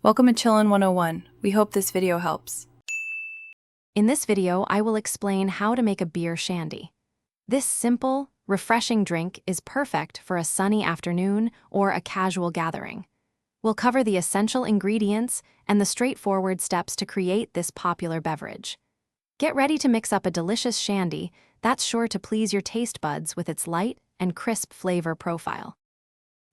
Welcome to Chillin' 101. We hope this video helps. In this video, I will explain how to make a beer shandy. This simple, refreshing drink is perfect for a sunny afternoon or a casual gathering. We'll cover the essential ingredients and the straightforward steps to create this popular beverage. Get ready to mix up a delicious shandy that's sure to please your taste buds with its light and crisp flavor profile.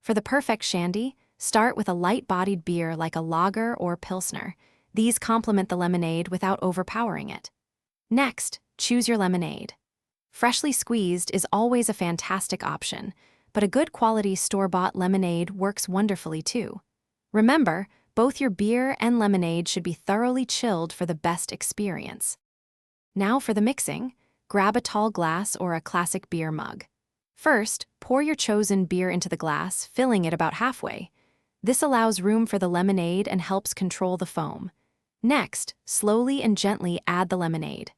For the perfect shandy, start with a light-bodied beer like a lager or pilsner. These complement the lemonade without overpowering it. Next, choose your lemonade. Freshly squeezed is always a fantastic option, but a good quality store-bought lemonade works wonderfully too. Remember, both your beer and lemonade should be thoroughly chilled for the best experience. Now for the mixing, grab a tall glass or a classic beer mug. First, pour your chosen beer into the glass, filling it about halfway. This allows room for the lemonade and helps control the foam. Next, slowly and gently add the lemonade.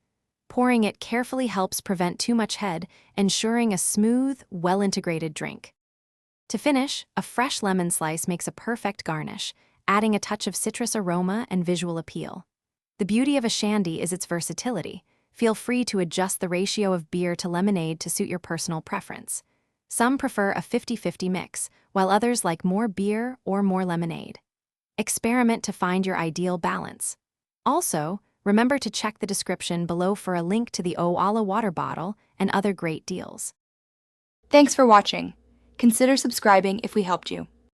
Pouring it carefully helps prevent too much head, ensuring a smooth, well-integrated drink. To finish, a fresh lemon slice makes a perfect garnish, adding a touch of citrus aroma and visual appeal. The beauty of a shandy is its versatility. Feel free to adjust the ratio of beer to lemonade to suit your personal preference. Some prefer a 50-50 mix, while others like more beer or more lemonade. Experiment to find your ideal balance. Also, remember to check the description below for a link to the Oala water bottle and other great deals. Thanks for watching. Consider subscribing if we helped you.